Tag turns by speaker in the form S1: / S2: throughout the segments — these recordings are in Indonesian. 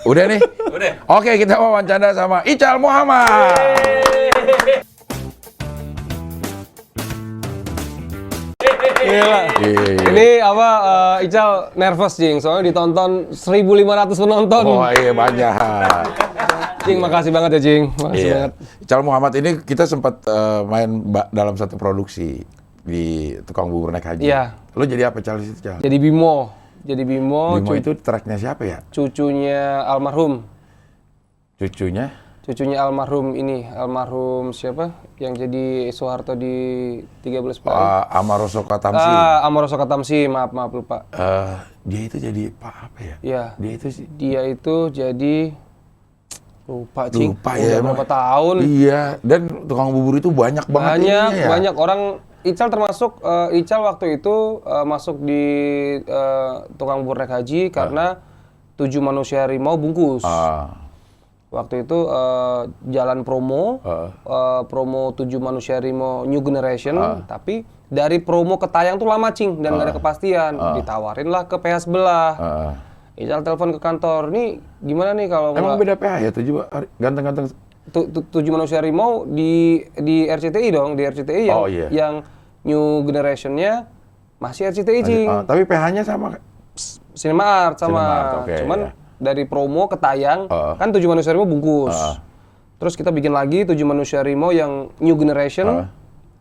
S1: Udah nih?
S2: Udah.
S1: Oke, kita wawancara sama Ical Muhammad.
S3: Gila. Ini apa Ical nervous Jing, soalnya ditonton 1.500 penonton.
S1: Oh iya banyak.
S3: Jing, makasih banget ya Jing. Makasih
S1: Iya.
S3: banget.
S1: Ical Muhammad ini kita sempat main dalam satu produksi di Tukang Bubur Naik Haji.
S3: Iya.
S1: Lo jadi apa Cal di situ, Cal?
S3: Jadi Bimo.
S1: Bimo itu tracknya siapa ya?
S3: Cucunya almarhum.
S1: Cucunya?
S3: Cucunya almarhum siapa? Yang jadi Soeharto di 13 Pagi.
S1: Amaroso Katamsi.
S3: Amoroso Katamsi, maaf lupa.
S1: Dia itu jadi apa ya?
S3: Iya.
S1: Dia
S3: itu jadi lupa Cing.
S1: Lupa
S3: Udah
S1: ya.
S3: berapa tahun?
S1: Iya, dan tukang bubur itu banyak banget ininya ya.
S3: Banyak orang. Ical termasuk, Ical waktu itu masuk di Tukang Bubur Naik Haji karena 7 manusia harimau bungkus. Waktu itu jalan promo, promo 7 manusia harimau New Generation, tapi dari promo ke tayang tuh lama Cing, dan nggak ada kepastian. Ditawarin lah ke PH sebelah. Ical telepon ke kantor, nih gimana nih kalau
S1: Emang beda PH ya? Ganteng-ganteng.
S3: 7 manusia harimau di RCTI dong, di RCTI yang New Generation-nya masih RCTI Cing.
S1: Tapi PH-nya sama.
S3: Cinema Art sama.
S1: Okay,
S3: Cuman
S1: ya.
S3: dari promo ke tayang kan 7 manusia harimau bungkus. Terus kita bikin lagi 7 manusia harimau yang New Generation.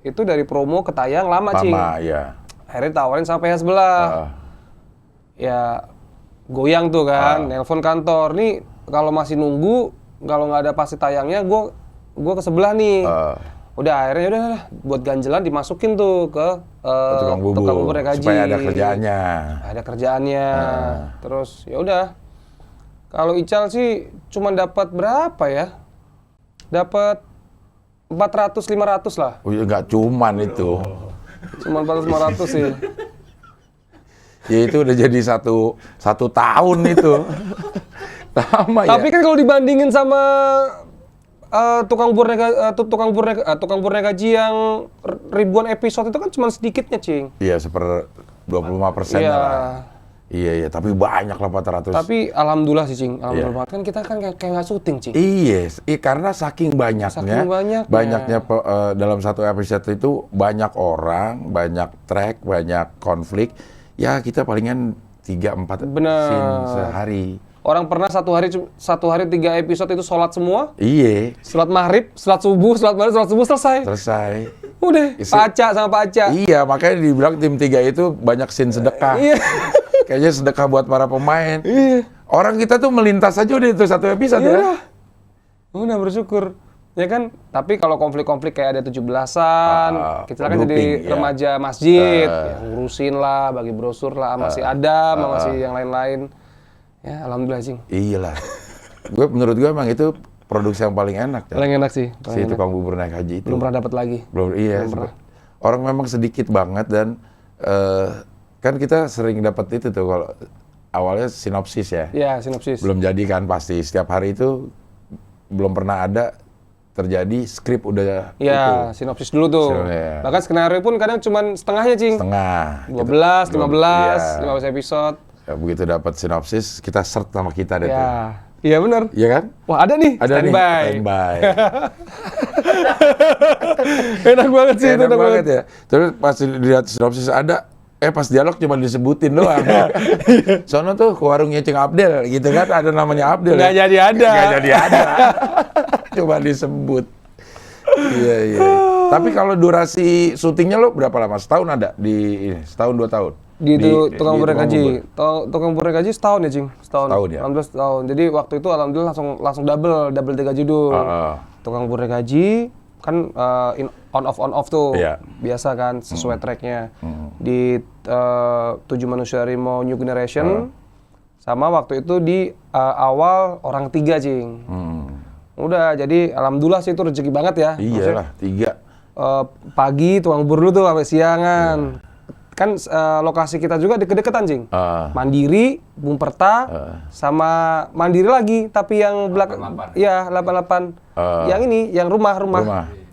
S3: Itu dari promo ke tayang lama Cing.
S1: Iya.
S3: Akhirnya tawarin sama PH sebelah. Ya goyang tuh kan, nelpon kantor. Nih kalau masih nunggu, kalau nggak ada pasti tayangnya, gue ke sebelah nih. Udah akhirnya udah buat ganjelan dimasukin tuh ke
S1: Tukang Bubur
S3: Naik Haji.
S1: supaya ada kerjaannya.
S3: Ada kerjaannya. Terus ya udah. Kalau Ical sih cuma dapat berapa ya? Dapat 400-500 lah.
S1: Oh, nggak cuman itu.
S3: Cuma 400-500 sih.
S1: Ya itu udah jadi satu tahun itu. Lama ya.
S3: Tapi kan kalau dibandingin sama Tukang Bubur Naik Haji yang ribuan episode itu kan cuma sedikitnya Cing.
S1: Iya, 25%
S3: Iya.
S1: lah. Iya, tapi banyak lah 400.
S3: Tapi alhamdulillah sih Cing, alhamdulillah banget. Kan kita kan kayak nggak syuting Cing.
S1: Iya, karena saking banyaknya, dalam satu episode itu banyak orang, banyak track, banyak konflik. Ya kita palingan 3-4 scene sehari.
S3: Orang pernah satu hari 3 episode itu sholat semua.
S1: Iya.
S3: Sholat maghrib, sholat subuh, sholat maghrib, sholat subuh selesai. Udah, Pak Aca sama Pak Aca.
S1: Iya, makanya dibilang tim 3 itu banyak scene sedekah.
S3: Iya.
S1: Kayaknya sedekah buat para pemain.
S3: Iya.
S1: Orang kita tuh melintas aja udah itu satu episode ya.
S3: Udah bersyukur. Ya kan? Tapi kalau konflik-konflik kayak ada 17-an, kita kan jadi remaja masjid, ya, ngurusin lah, bagi brosur lah, masih ada, masih yang lain-lain. Ya, alhamdulillah Cing.
S1: Iyalah. Menurut gue emang itu produksi yang paling enak.
S3: Paling enak sih.
S1: Si Tukang Bubur Naik Haji itu.
S3: Belum pernah dapat lagi.
S1: Belum pernah. Orang memang sedikit banget dan kan kita sering dapat itu tuh kalau awalnya sinopsis ya.
S3: Iya, sinopsis.
S1: Belum jadi kan pasti. Setiap hari itu belum pernah ada terjadi skrip udah
S3: Iya, sinopsis dulu tuh. Bahkan skenario pun kadang cuma setengahnya Cing. 12, 15 episode.
S1: Ya, begitu dapat sinopsis, kita search sama kita deh tuh.
S3: Iya benar.
S1: Iya kan?
S3: Wah ada nih, standby. Enak banget sih itu.
S1: Enak banget ya. Terus pas dilihat sinopsis ada, pas dialog cuma disebutin doang. Sono tuh ke warungnya Cing Abdel gitu kan, ada namanya Abdel.
S3: Nggak jadi ada.
S1: Cuma disebut. Iya. Tapi kalau durasi syutingnya lo berapa lama? Setahun ada di ini? Setahun 2 tahun?
S3: Tukang Bubur Naik Haji. Tukang Bubur Naik Haji setahun ya Cing? Setahun ya? Alhamdulillah setahun. Jadi waktu itu alhamdulillah langsung double 3 judul. Tukang Bubur Naik Haji kan on off tuh. Biasa kan sesuai tracknya. Di 7 Manusia Harimau New Generation. Sama waktu itu di awal Orang 3 Cing. Udah, jadi alhamdulillah sih itu rezeki banget ya.
S1: Iyalah, 3.
S3: Pagi tukang bubur dulu tuh sampai siangan. Kan lokasi kita juga deket-deketan Cing. Mandiri, Bumperta, sama Mandiri lagi, tapi yang belakang. Iya, 88. Yang ini, yang rumah.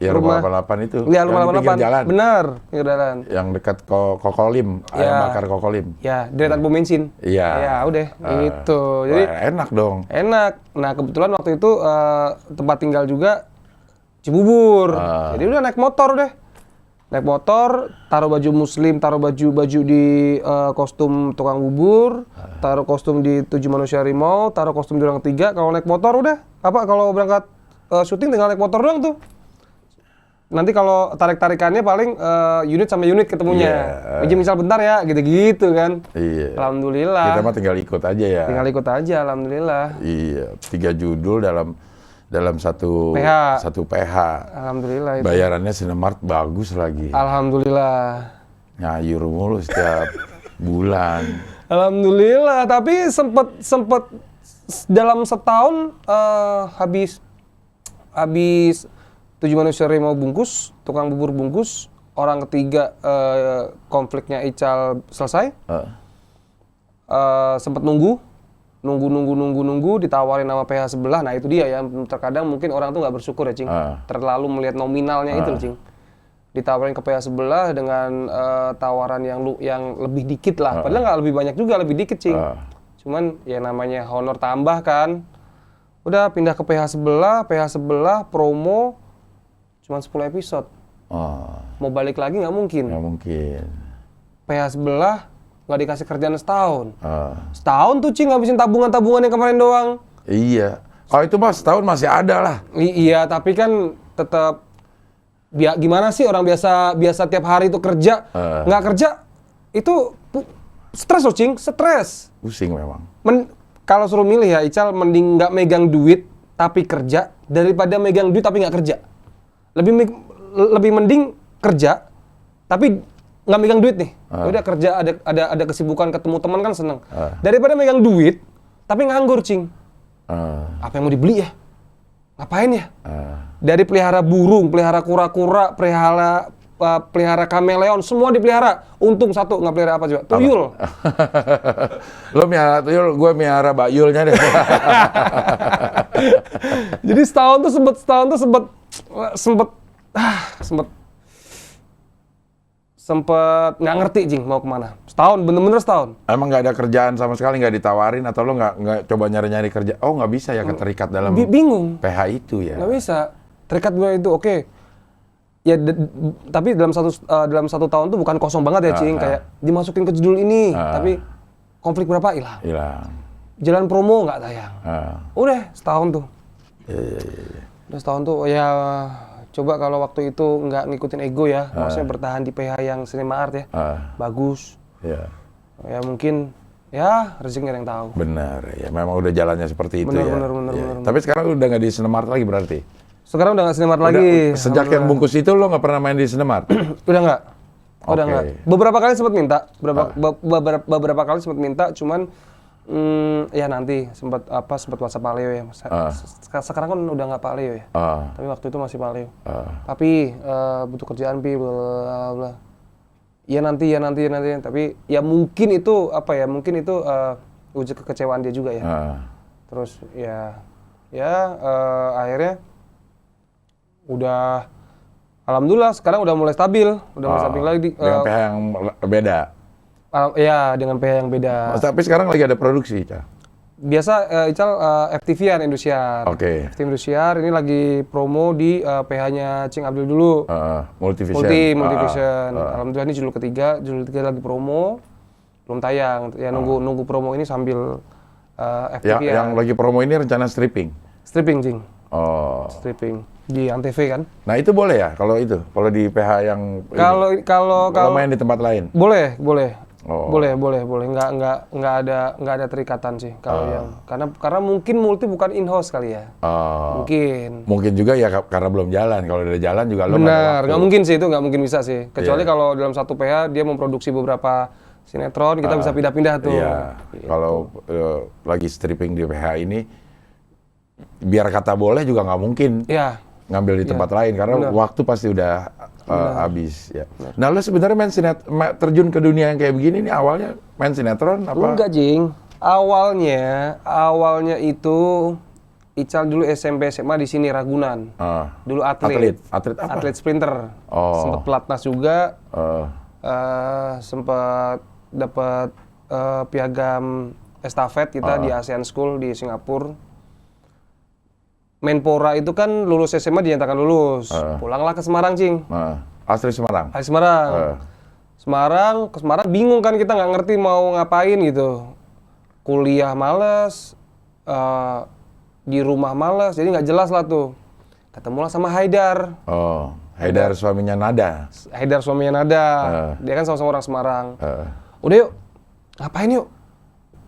S1: Ya, rumah 88 itu.
S3: Iya, rumah 88.
S1: Pinggir jalan.
S3: Benar, pinggir jalan.
S1: Yang dekat Kokolim, ayam bakar Kokolim.
S3: Ya, deretan pom bensin.
S1: Iya.
S3: Ya, udah, itu. Jadi
S1: enak dong.
S3: Enak. Nah, kebetulan waktu itu tempat tinggal juga Cibubur. Jadi udah naik motor deh. Naik motor, taruh baju muslim, taruh baju di kostum tukang bubur, taruh kostum di 7 manusia harimau, taruh kostum di orang ketiga. Kalau naik motor udah, kalau berangkat syuting tinggal naik motor doang tuh. Nanti kalau tarik-tarikannya paling unit sama unit ketemunya. Misal bentar ya, gitu-gitu kan.
S1: Iya.
S3: Alhamdulillah.
S1: Kita mah tinggal ikut aja ya.
S3: Tinggal ikut aja, alhamdulillah.
S1: Iya, 3 judul dalam satu PH.
S3: Alhamdulillah itu.
S1: Bayarannya Cinemark bagus lagi.
S3: Alhamdulillah.
S1: Nyayur mulu setiap bulan.
S3: Alhamdulillah, tapi sempet dalam setahun habis 7 manusia harimau bungkus, tukang bubur bungkus, orang ketiga konfliknya Ical selesai. Sempet nunggu ditawarin sama PH sebelah. Nah itu dia ya, terkadang mungkin orang tuh nggak bersyukur ya, Cing. Terlalu melihat nominalnya itu, Cing. Ditawarin ke PH sebelah dengan tawaran yang lebih dikit lah. Padahal nggak lebih banyak juga, lebih dikit, Cing. Cuman ya namanya honor tambah kan. Udah pindah ke PH sebelah promo cuman 10 episode. Mau balik lagi nggak mungkin.
S1: Nggak mungkin.
S3: PH sebelah nggak dikasih kerjaan setahun. Setahun tuh, Cing, ngabisin tabungan yang kemarin doang.
S1: Iya. Kalau itu mah setahun masih ada lah.
S3: Iya, tapi kan tetap gimana sih orang biasa tiap hari itu kerja, nggak kerja itu stres loh, Cing, stres.
S1: Pusing memang.
S3: Kalau suruh milih ya, Ical mending nggak megang duit tapi kerja daripada megang duit tapi nggak kerja. Lebih mending kerja tapi nggak megang duit nih. Udah kerja, ada kesibukan, ketemu teman kan seneng. Daripada megang duit tapi nganggur, Cing. Apa yang mau dibeli ya? Ngapain ya? Dari pelihara burung, pelihara kura-kura, pelihara kameleon, semua dipelihara. Untung satu nggak pelihara apa juga? Tuyul.
S1: Lo melihara tuyul, gue melihara bayulnya deh.
S3: Jadi setahun tuh sempet nggak ngerti, Jing, mau kemana. Setahun, bener-bener setahun.
S1: Emang nggak ada kerjaan sama sekali, nggak ditawarin, atau lo nggak coba nyari-nyari kerja? Oh, nggak bisa ya, keterikat dalam
S3: bingung.
S1: PH itu ya?
S3: Nggak bisa, terikat gue itu, oke. Ya, tapi dalam satu tahun tuh bukan kosong banget ya, Cing. Kayak dimasukin ke judul ini, tapi konflik berapa? Hilang. Jalan promo nggak tayang. Udah setahun tuh. Udah setahun tuh, ya coba kalau waktu itu nggak ngikutin ego ya, maksudnya bertahan di PH yang Cinema Art ya, bagus. Ya mungkin, ya rezekinya yang tahu.
S1: Benar, ya memang udah jalannya seperti itu ya.
S3: Benar.
S1: Tapi sekarang udah nggak di Cinema Art lagi berarti?
S3: Sekarang udah nggak Cinema Art lagi.
S1: Sejak yang bungkus itu lo nggak pernah main di Cinema Art?
S3: Udah nggak. Beberapa kali sempat minta, beberapa kali sempat minta, cuman ya nanti sempat WhatsApp Paleo ya. Sekarang kan udah nggak Paleo ya. Tapi waktu itu masih Paleo. Tapi butuh kerjaan, bla bla. Ya nanti. Tapi ya mungkin itu wujud kekecewaan dia juga ya. Terus akhirnya udah, alhamdulillah sekarang udah mulai stabil, lagi.
S1: Dengan PH yang beda.
S3: Ya, dengan PH yang beda.
S1: Tapi sekarang lagi ada produksi, Ical?
S3: Biasa, Ical FTV-an Indosiar. FTV Indosiar, ini lagi promo di PH-nya Cing Abdul dulu. Multivision. Alhamdulillah ini judul ketiga lagi promo, belum tayang. Ya nunggu promo ini sambil FTV.
S1: Yang lagi promo ini rencana stripping?
S3: Stripping, Cing. Stripping. Di Antv kan?
S1: Nah itu boleh ya kalau di PH yang
S3: kalau
S1: main di tempat lain?
S3: Boleh. Boleh. Nggak ada terikatan sih kalau yang karena mungkin multi bukan in-house kali ya. Mungkin
S1: juga ya karena belum jalan. Kalau udah jalan juga lo
S3: benar, nggak mungkin sih, itu nggak mungkin bisa sih. Kecuali kalau dalam satu PH dia memproduksi beberapa sinetron, kita bisa pindah-pindah tuh.
S1: Iya. Gitu. Kalau lagi stripping di PH ini, biar kata boleh juga nggak mungkin.
S3: Iya.
S1: Ngambil di tempat lain karena waktu pasti udah habis ya. Nah, lo sebenarnya terjun ke dunia yang kayak begini nih awalnya main sinetron apa?
S3: Enggak, Jing. Awalnya itu Ical dulu SMP SMA di sini Ragunan. Dulu atlet
S1: apa?
S3: Atlet sprinter. Sempat pelatnas juga. Sempat dapat piagam estafet kita di ASEAN School di Singapura. Menpora itu kan lulus SMA dinyatakan lulus. Pulanglah ke Semarang, Cing.
S1: Asli Semarang?
S3: Asli Semarang. Ke Semarang bingung kan, kita nggak ngerti mau ngapain gitu. Kuliah males, di rumah males, jadi nggak jelas lah tuh. Ketemulah sama Haidar.
S1: Haidar suaminya Nada.
S3: Haidar suaminya Nada. Dia kan sama-sama orang Semarang. Udah yuk, ngapain yuk?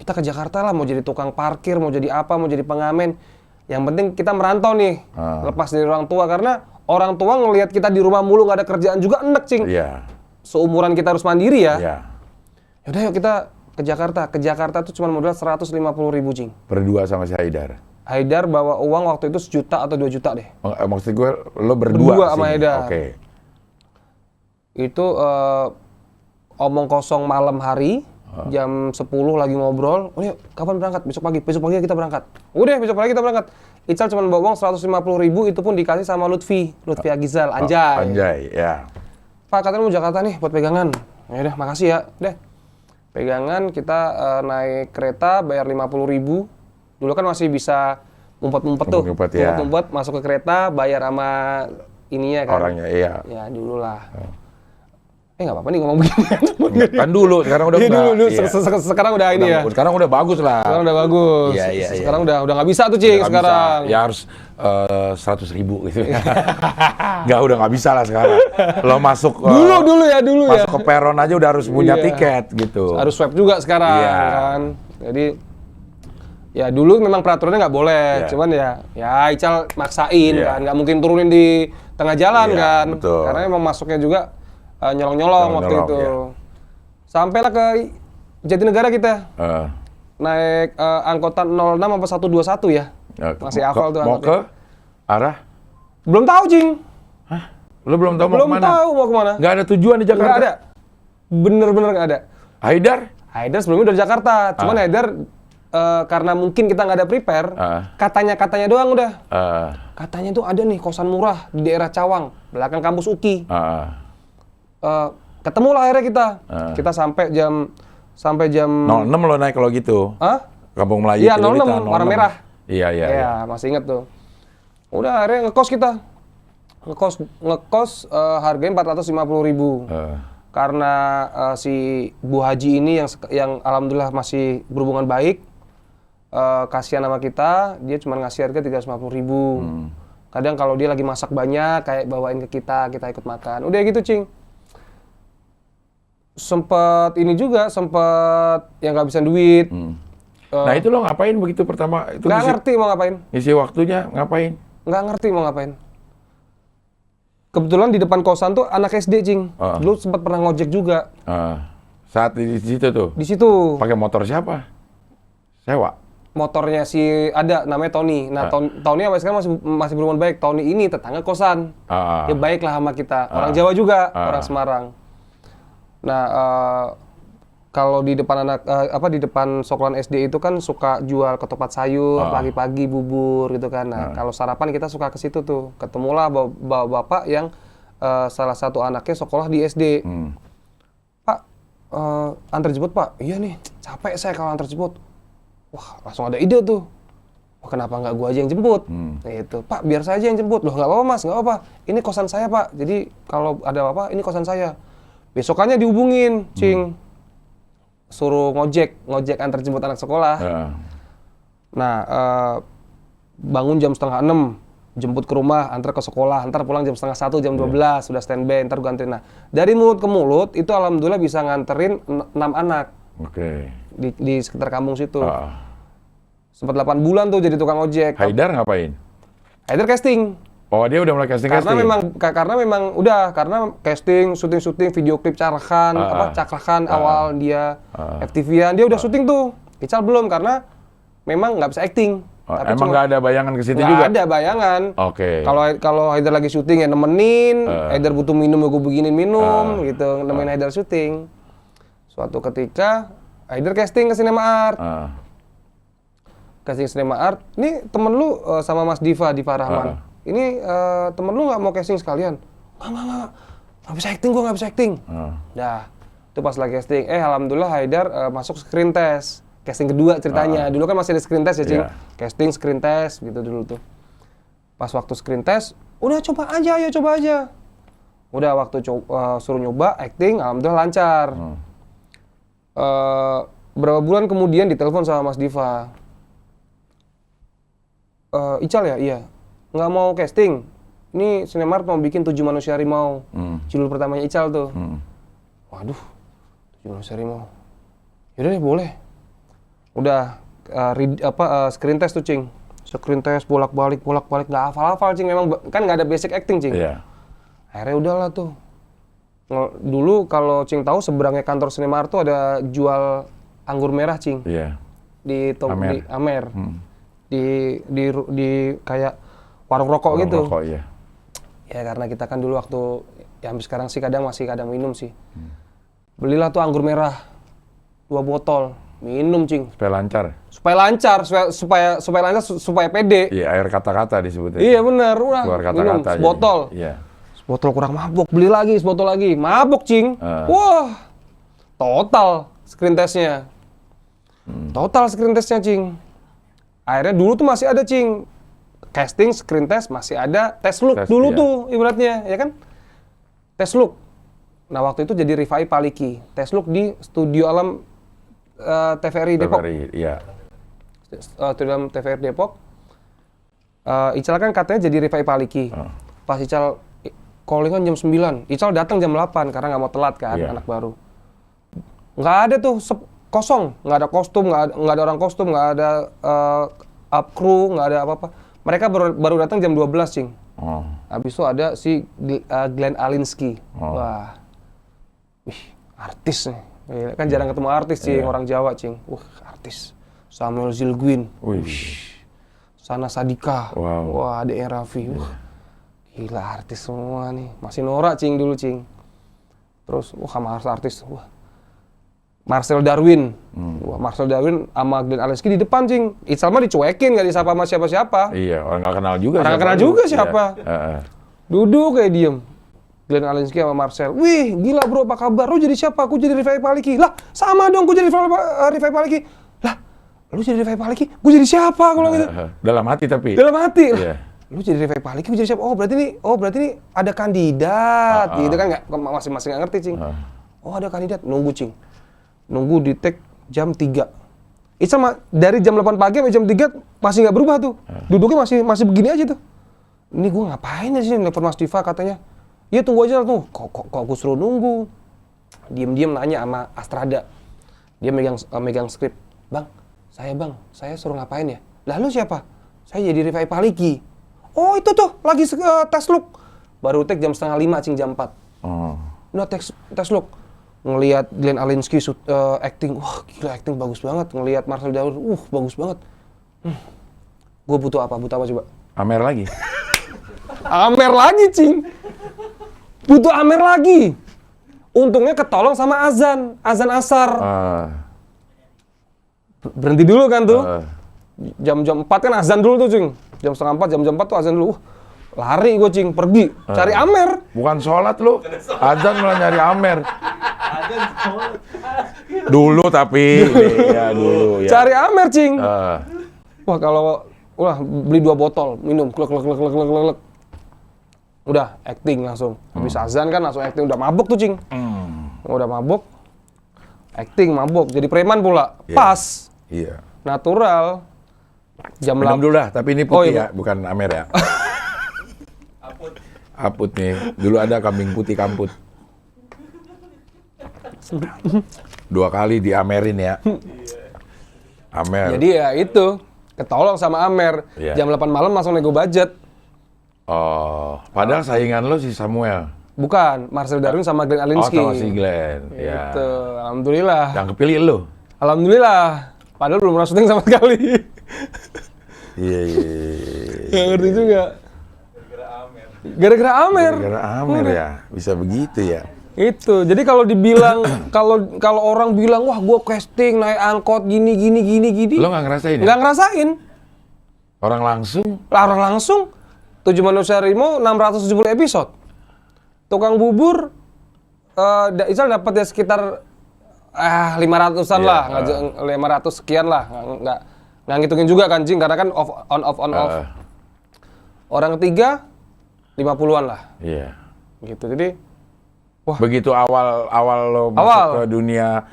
S3: Kita ke Jakarta lah, mau jadi tukang parkir, mau jadi apa, mau jadi pengamen. Yang penting kita merantau nih, lepas dari orang tua. Karena orang tua ngelihat kita di rumah mulu, nggak ada kerjaan juga enek, Cing. Seumuran kita harus mandiri ya. Yaudah yuk kita ke Jakarta. Ke Jakarta tuh cuma modal 150.000, Cing.
S1: Berdua sama si Haidar?
S3: Haidar bawa uang waktu itu 1 juta atau 2 juta deh.
S1: Maksud gue, lo berdua
S3: sama Haidar.
S1: Oke.
S3: Itu omong kosong malam hari, jam 10 lagi ngobrol. Oh yuk, kapan berangkat? Besok pagi kita berangkat. Udah, besok pagi kita berangkat. Ical cuma bawa uang 150.000, itu pun dikasih sama Lutfi Agizal, Anjay.
S1: Anjay, ya.
S3: Pak, katanya mau Jakarta nih buat pegangan. Ya udah, makasih ya. Udah. Pegangan, kita naik kereta, bayar 50.000. Dulu kan masih bisa ngumpet-ngumpet tuh. Ngumpet-ngumpet, masuk ke kereta, bayar sama ininya kan.
S1: Orangnya, iya.
S3: Ya, dulu lah. Nggak apa-apa nih ngomong begini.
S1: Kan dulu, sekarang udah enggak.
S3: Dulu, sekarang udah ini ya.
S1: Sekarang udah bagus lah.
S3: Sekarang udah bagus.
S1: Iya.
S3: Sekarang udah nggak bisa tuh, Cing, sekarang.
S1: Bisa. Ya harus 100.000 gitu. Udah nggak bisa lah sekarang. Lo masuk
S3: dulu ya.
S1: Masuk ke peron aja udah harus punya tiket gitu.
S3: Harus swab juga sekarang kan. Jadi ya dulu memang peraturannya nggak boleh. Cuman ya Ical maksain kan. Nggak mungkin turunin di tengah jalan kan.
S1: Betul.
S3: Karena memang masuknya juga nyolong-nyolong waktu itu. Sampailah ke Jatinegara kita. Naik angkutan 06 apa 121 ya. Masih hafal tuh.
S1: Mau ke arah?
S3: Belum tahu, Cing.
S1: Hah? Lu belum tahu mau kemana?
S3: Belum tahu mau kemana.
S1: Nggak ada tujuan di Jakarta?
S3: Nggak ada. Bener-bener nggak ada.
S1: Haidar
S3: sebelumnya dari Jakarta. Cuman Haidar karena mungkin kita nggak ada prepare, katanya doang udah. Katanya tuh ada nih kosan murah di daerah Cawang, belakang kampus UKI. Ketemulah akhirnya kita. Kita sampai jam
S1: 06 lo naik kalau gitu. Kampung Melayu.
S3: Iya, 06 warna merah.
S1: Iya.
S3: Masih inget tuh. Udah akhirnya ngekos kita. Ngekos harganya 450.000. Karena si Bu Haji ini yang alhamdulillah masih berhubungan baik, kasihan sama kita, dia cuma ngasih harga 350.000. Kadang kalau dia lagi masak banyak, kayak bawain ke kita ikut makan. Udah gitu, Cing. Sempet yang nggak bisa duit.
S1: Nah itu lo ngapain begitu pertama?
S3: Nggak ngerti mau ngapain.
S1: Isi waktunya ngapain?
S3: Nggak ngerti mau ngapain. Kebetulan di depan kosan tuh anak SD, Cing. Dulu sempat pernah ngojek juga.
S1: Saat di situ tuh?
S3: Di situ.
S1: Pakai motor siapa? Sewa?
S3: Motornya ada, namanya Tony. Nah, Tony sampai sekarang masih berhubungan baik. Tony ini tetangga kosan. Dia baik lah sama kita. Orang Jawa juga, orang Semarang. Nah, kalau di depan di depan sekolahan SD itu kan suka jual ketupat sayur, pagi-pagi bubur gitu kan. Nah, kalau sarapan kita suka ke situ tuh. Ketemulah bapak yang salah satu anaknya sekolah di SD. Pak, antar jemput, Pak. Iya nih, capek saya kalau antar jemput. Wah, langsung ada ide tuh. Wah, kenapa nggak gua aja yang jemput? Gitu. Pak, biar saya aja yang jemput. Loh, nggak apa-apa, Mas, nggak apa-apa. Ini kosan saya, Pak. Jadi kalau ada apa-apa, ini kosan saya. Besokannya dihubungin, Cing. Suruh ngojek antar jemput anak sekolah. Nah, bangun jam 5:30, jemput ke rumah, antar ke sekolah, antar pulang jam 12:30, jam 12, sudah standby, ntar gua anterin. Nah, dari mulut ke mulut, itu alhamdulillah bisa nganterin 6 anak. Di sekitar kampung situ. Sempat 8 bulan tuh jadi tukang ojek.
S1: Haidar ngapain?
S3: Haidar casting.
S1: Oh, dia udah mulai casting.
S3: Karena casting, syuting video klip Cakrakan awal dia FTV-an, dia udah syuting tuh. Ical belum karena memang nggak bisa acting.
S1: Tapi emang nggak ada bayangan ke situ juga?
S3: Nggak ada bayangan.
S1: Oke.
S3: Kalau Haidar lagi syuting ya nemenin, Haidar butuh minum ya gue beginin minum, gitu, nemenin Haidar syuting. Suatu ketika Haidar casting ke Cinema Art. casting Cinema Art. Ini temen lu sama Mas Diva Rahman. Ini temen lu nggak mau casting sekalian? Nggak bisa acting, gua nggak bisa acting. Dah, itu pas lagi casting. Alhamdulillah Haidar masuk screen test. Casting kedua ceritanya. Dulu kan masih ada screen test ya, Cing. Casting, screen test gitu dulu tuh. Pas waktu screen test, udah coba aja. Udah waktu suruh nyoba acting, alhamdulillah lancar. Berapa bulan kemudian ditelepon sama Mas Diva. Ical ya? Iya. Nggak mau casting. Ini Cinemark mau bikin 7 Manusia Harimau. Judul pertamanya Ical tuh. Waduh, 7 Manusia Harimau. Yaudah deh, boleh. Udah screen test tuh, Cing. Screen test bolak-balik nggak hafal-hafal, Cing. Memang kan nggak ada basic acting, Cing.
S1: Iya.
S3: Akhirnya udahlah tuh. Dulu kalau Cing tahu seberangnya kantor Cinemark tuh ada jual anggur merah, Cing.
S1: Iya.
S3: Di Amer. Di kayak warung rokok gitu.
S1: Rokok, iya.
S3: Ya karena kita kan dulu waktu ya sekarang sih masih kadang minum sih. Belilah tuh anggur merah 2 botol. Minum, Cing.
S1: Supaya lancar.
S3: Supaya pede.
S1: Iya, air kata-kata disebutnya.
S3: Iya benar, udah.
S1: Keluar kata-kata.
S3: Minum sebotol.
S1: Iya.
S3: Sebotol kurang mabok, beli lagi sebotol lagi. Mabok, Cing. Wah. Total screen testnya. Cing. Akhirnya dulu tuh masih ada, Cing. Casting, screen test, masih ada tes look dulu tuh ibaratnya, ya kan? Tes look. Nah, waktu itu jadi Rifai Paliki. Tes look di Studio Alam TVRI Depok.
S1: Iya.
S3: Studio Alam TVRI Depok. Ical kan katanya jadi Rifai Paliki. Pas Ical callingan jam 9. Ical datang jam 8 karena nggak mau telat kan, anak baru. Nggak ada tuh, kosong. Nggak ada kostum, nggak ada orang kostum, nggak ada up crew, nggak ada apa-apa. Mereka baru datang jam 12, Cing. Habis itu ada si Glenn Alinsky. Wah. Wih, artis nih. Kan jarang ketemu artis, Cing, orang Jawa, Cing. Artis. Samuel Zilguin. Sana Sadika. Wah, adeknya Raffi. Gila, artis semua nih. Masih Nora, Cing, dulu, Cing. Terus, sama artis. Marcel Darwin. Marcel Darwin sama Glenn Alinsky di depan, Cing. Ical mah dicuekin, nggak disapa sama siapa-siapa.
S1: Iya, orang nggak kenal juga.
S3: Orang nggak kenal juga siapa. Duduk kayak diem. Glenn Alinsky sama Marcel. Wih, gila bro, apa kabar? Lu jadi siapa? Aku jadi Rifai Paliki. Lah, sama dong, aku jadi Rifai Paliki. Lah, lu jadi Rifai Paliki? Gue jadi siapa? Kalau gitu.
S1: Dalam hati tapi.
S3: Dalam hati.
S1: Iya.
S3: Lu jadi Rifai Paliki, gue jadi siapa? Oh, berarti ini ada kandidat. Gitu kan masing-masing nggak ngerti, Cing. Oh, ada kandidat. Nunggu, Cing. Nunggu di take jam 3. Itu sama dari jam 8 pagi sampai jam 3 masih nggak berubah tuh. Duduknya masih begini aja tuh. Ini gue ngapain di sini? Telepon Mas Diva katanya. Iya tunggu aja tuh. Kok gue suruh nunggu? Diem-diem nanya sama Astrada. Dia megang skrip. Bang, saya suruh ngapain ya? Lah lu siapa? Saya jadi Rifai Paliki. Oh itu tuh lagi tes look. Baru take jam 4:30, Cing, jam 4. Udah tes look. Ngelihat Glenn Alinsky acting, wah gila acting bagus banget. Ngelihat Marcel Darwin, bagus banget. Gue butuh apa coba?
S1: Amer lagi.
S3: Amer lagi, Cing. Butuh Amer lagi. Untungnya ketolong sama azan asar. Berhenti dulu kan tuh. Jam 4 kan azan dulu tuh, Cing. Jam 3:30, jam 4 tuh azan dulu. Lari gue, Cing, pergi cari Amer.
S1: Bukan sholat lu, azan malah nyari Amer. Dulu tapi, dulu ya.
S3: Cari Amer, Cing. Wah beli 2 botol, minum, klek. Udah acting langsung. Habis azan kan langsung acting, udah mabok tuh, Cing. Udah mabok, acting mabok, jadi preman pula. Pas.
S1: Iya.
S3: Natural. Jam
S1: minum dulu dah, tapi ini putih ya, bukan Amer ya. Aput nih, dulu ada kambing putih kamput. 2 kali diamerin ya. Amer.
S3: Jadi ya itu, ketolong sama Amer. Jam 8 malam langsung nego budget.
S1: Oh, padahal saingan lo si Samuel.
S3: Bukan, Marcel Darwin sama Glenn Alinsky.
S1: Oh, sama si Glenn. Ya.
S3: Gitu, alhamdulillah.
S1: Yang kepilih lo?
S3: Alhamdulillah. Padahal belum pernah syuting sama sekali.
S1: Iya.
S3: Gak ngerti juga. Gara-gara Amer
S1: ya, bisa begitu ya.
S3: Itu. Jadi kalau dibilang kalau orang bilang wah gua casting naik angkot gini.
S1: Lo nggak ngerasain ya?
S3: Nggak ngerasain.
S1: Orang langsung.
S3: 7 Manusia Harimau 670 episode. Tukang bubur Ical dapat ya sekitar 500-an lah, 500 sekian lah. Nggak ngitungin juga kan, Cing, karena kan on off. Orang ketiga 50-an lah.
S1: Iya.
S3: Gitu. Jadi wah.
S1: Begitu awal lo masuk ke dunia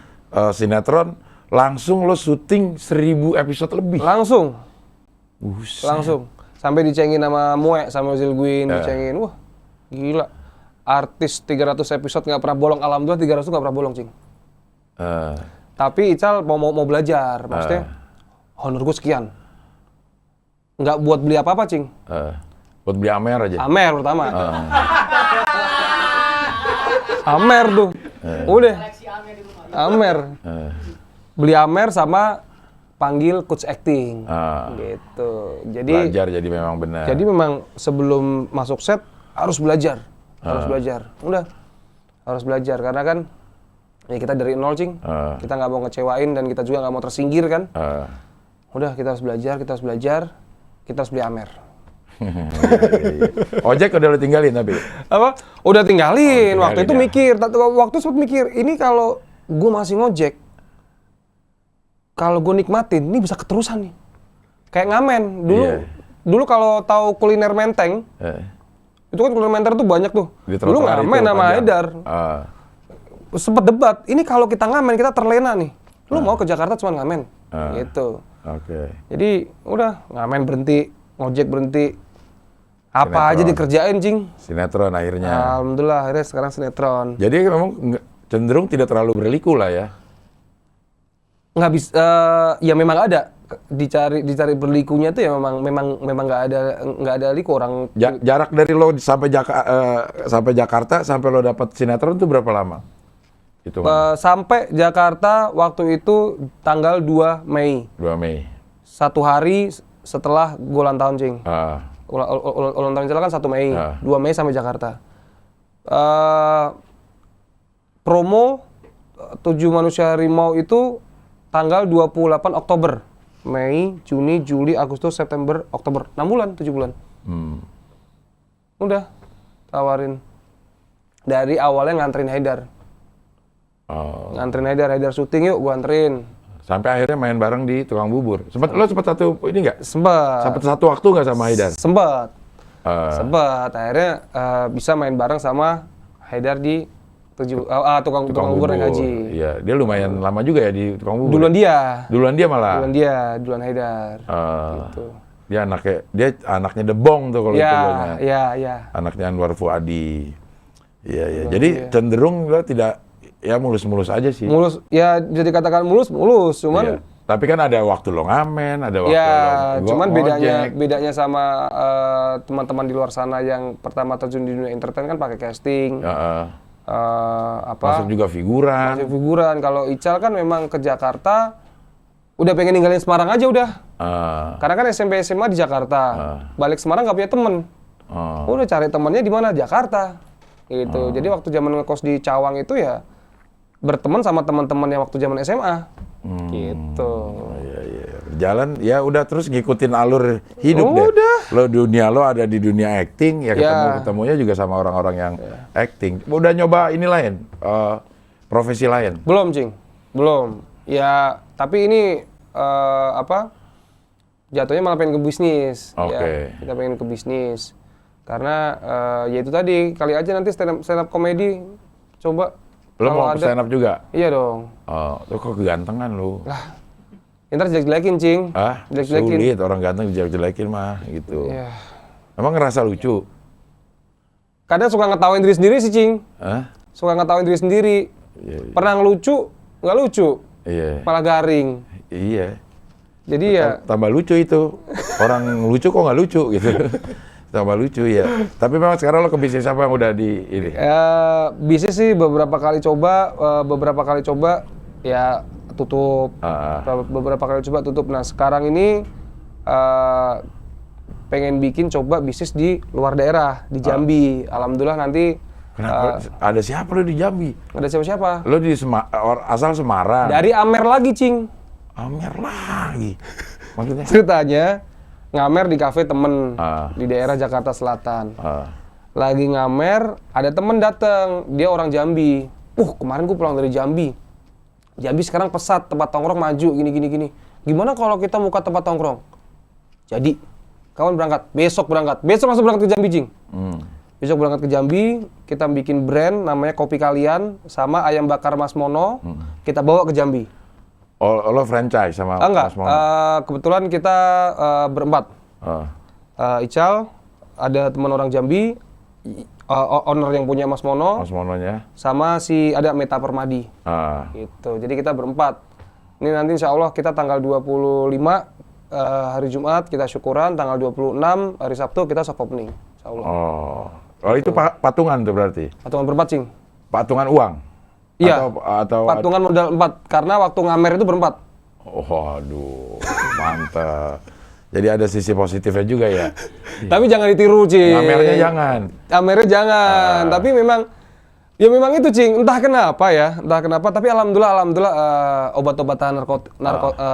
S1: sinetron, langsung lo syuting 1000 episode lebih.
S3: Langsung.
S1: Buset.
S3: Langsung. Sampai dicengin sama Mue, sama Zilguin, dicengin. Wah, gila. Artis 300 episode nggak pernah bolong. Alhamdulillah 300 nggak pernah bolong, Cing. Tapi Ical mau belajar. Maksudnya, honor gue sekian. Nggak buat beli apa-apa, Cing.
S1: Buat beli Amer aja?
S3: Amer pertama. Amer tuh. Udah. Amer. Beli Amer sama panggil coach acting. Gitu. Jadi
S1: belajar jadi memang benar.
S3: Jadi memang sebelum masuk set harus belajar. Harus belajar. Udah. Harus belajar karena kan ya kita dari nol, Cing. Kita nggak mau ngecewain dan kita juga nggak mau tersingkir kan. Udah, kita harus belajar. Kita harus beli Amer.
S1: Ojek udah lo tinggalin tapi?
S3: Apa? Udah tinggalin. Waktu itu mikir. Waktu sempat mikir, ini kalau gue masih ngojek, kalau gue nikmatin, ini bisa keterusan nih. Kayak ngamen. Dulu kalau tahu kuliner Menteng, itu kan kuliner Menteng tuh banyak tuh. Dulu ngamen sama Haidar. Sempet debat, ini kalau kita ngamen, kita terlena nih. Lu mau ke Jakarta cuma ngamen. Gitu. Jadi udah, ngamen berhenti, ngojek berhenti. Apa aja dikerjain, Cing.
S1: Sinetron akhirnya.
S3: Alhamdulillah, akhirnya sekarang sinetron.
S1: Jadi memang cenderung tidak terlalu berliku lah ya?
S3: Nggak bisa, ya memang ada. Dicari berlikunya tuh ya memang nggak ada liku orang.
S1: Jarak dari lo sampai Jakarta sampai lo dapat sinetron tuh berapa lama? Itu
S3: sampai Jakarta waktu itu tanggal 2 Mei.
S1: 2 Mei.
S3: 1 hari setelah gue ulang tahun, Cing. Ulang tahun Ical kan 1 Mei. 2 Mei sampai Jakarta. Promo 7 Manusia Harimau itu tanggal 28 Oktober. Mei, Juni, Juli, Agustus, September, Oktober. 6 bulan, 7 bulan. Udah, tawarin. Dari awalnya nganterin Haidar. Nganterin Haidar syuting yuk, gua anterin.
S1: Sampai akhirnya main bareng di Tukang Bubur. Lo sempat satu ini nggak?
S3: Sempat.
S1: Sempat satu waktu nggak sama Haidar?
S3: Sempat. Akhirnya bisa main bareng sama Haidar di Tukang Bubur naik haji.
S1: Iya, dia lumayan lama juga ya di Tukang Bubur.
S3: Duluan dia
S1: malah.
S3: Duluan Haidar.
S1: Gitu. Dia anaknya Debong tuh kalau itu bilangnya.
S3: Iya.
S1: Anaknya Anwar Fuadi. Iya. Jadi cenderung lo tidak ya mulus-mulus aja sih.
S3: Mulus, ya jadi katakan mulus, cuman.
S1: Iya. Tapi kan ada waktu lo ngamen, ada waktu lo
S3: cuman bedanya sama teman-teman di luar sana yang pertama terjun di dunia entertain kan pakai casting.
S1: Masuk juga figuran.
S3: Kalau Ical kan memang ke Jakarta udah pengen ninggalin Semarang aja udah. Karena kan SMP SMA di Jakarta. Balik Semarang nggak punya temen. Udah cari temennya di mana? Jakarta. Gitu. Jadi waktu zaman ngekos di Cawang itu ya berteman sama teman-teman yang waktu zaman SMA. Gitu.
S1: Iya. Jalan ya udah terus ngikutin alur hidup deh.
S3: Udah.
S1: Lo ada di dunia acting ya ketemunya juga sama orang-orang yang acting. Udah nyoba ini lain, profesi lain?
S3: Belum, Cing. Belum. Ya, tapi ini jatuhnya malah pengen ke bisnis. Ya, kita pengen ke bisnis. Karena ya itu tadi, kali aja nanti stand up comedy coba.
S1: Lo mau stand up juga?
S3: Iya dong.
S1: Lo kok kegantengan lo?
S3: Lah, ntar jelek-jelekin, Cing.
S1: Sulit orang ganteng jelek-jelekin mah gitu.
S3: Iya.
S1: Emang ngerasa lucu?
S3: Kadang suka ngetawain diri sendiri sih, Cing. Suka ngetawain diri sendiri. Pernah ngelucu, nggak lucu. Malah garing.
S1: Iya.
S3: Jadi ya
S1: tambah lucu itu. Orang lucu kok nggak lucu gitu. Tambah lucu ya. Tapi memang sekarang lo ke bisnis apa yang udah di ini?
S3: Bisnis sih beberapa kali coba ya tutup. Beberapa kali coba tutup. Nah sekarang ini pengen bikin coba bisnis di luar daerah, di Jambi. Alhamdulillah nanti
S1: Kenapa? Ada siapa lo di Jambi?
S3: Ada siapa-siapa.
S1: Lo di asal Semarang.
S3: Dari Amer lagi, Cing.
S1: Amer lagi. Maksudnya?
S3: Ceritanya ngamer di kafe temen di daerah Jakarta Selatan. Lagi ngamer, ada temen dateng, dia orang Jambi. Kemarin gue pulang dari Jambi. Jambi sekarang pesat, tempat tongkrong maju, gini. Gimana kalau kita buka tempat tongkrong? Jadi, kawan berangkat, besok langsung berangkat ke Jambi, Cing. Besok berangkat ke Jambi, kita bikin brand namanya Kopi Kalian sama ayam bakar Mas Mono, kita bawa ke Jambi.
S1: Lo franchise sama
S3: Mas Mono? Kebetulan kita berempat. Ical, ada teman orang Jambi, owner yang punya Mas Mono.
S1: Mas Mononya.
S3: Sama ada Meta Permadi. Gitu. Jadi kita berempat. Ini nanti insya Allah kita tanggal 25 hari Jumat kita syukuran, tanggal 26 hari Sabtu kita soft opening. Insya Allah.
S1: Oh itu patungan tuh berarti?
S3: Patungan berempat, Cing.
S1: Patungan uang?
S3: Iya, atau patungan modal 4, karena waktu ngamer itu berempat.
S1: Aduh, mantap. Jadi ada sisi positifnya juga ya?
S3: Tapi jangan ditiru, Cing.
S1: Ngamernya jangan?
S3: Ngamernya jangan, tapi memang itu, Cing. Entah kenapa, tapi alhamdulillah obat-obatan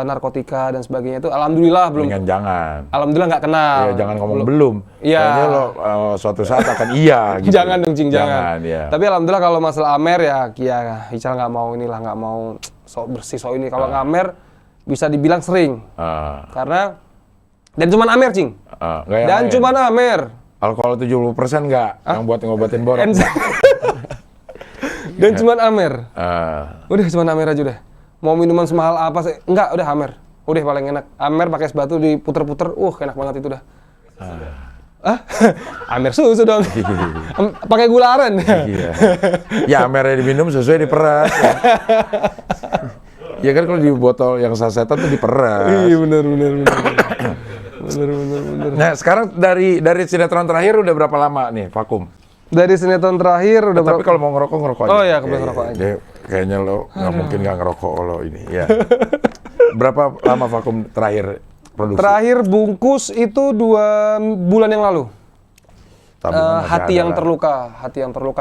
S3: narkotika dan sebagainya itu alhamdulillah belum.
S1: Dengan jangan.
S3: Alhamdulillah nggak kenal.
S1: Iya, jangan ngomong belum.
S3: Iya.
S1: Kayaknya lo suatu saat akan iya gitu.
S3: Jangan dong, Cing, jangan.
S1: Ya.
S3: Tapi alhamdulillah kalau masalah amer ya Ical nggak mau sok bersih sok ini. Kalau ngamer bisa dibilang sering. Karena dan cuman amer, Cing. Dan cuman amer.
S1: Alkohol 70% nggak yang buat ngobatin borok.
S3: Dan cuman amer. Udah cuman amer aja udah. Mau minuman semahal apa sih? Enggak, udah amer. Udah paling enak. Amer pakai es batu diputer-puter. Enak banget itu dah. Amer susu dong. Pakai gula aren.
S1: Ya amernya diminum sesuai diperas. Ya kan kalau di botol yang sasetan tuh diperas.
S3: Iya benar.
S1: Nah sekarang dari sinetron terakhir udah berapa lama nih vakum?
S3: Dari sinetron terakhir udah
S1: berapa? Tapi kalau mau ngerokok aja.
S3: Oh iya, kebetulan ngerokok aja.
S1: Kayaknya lo nggak mungkin nggak ngerokok lo ini. Ya. Berapa lama vakum terakhir produksi?
S3: Terakhir bungkus itu 2 bulan yang lalu. Hati yang terluka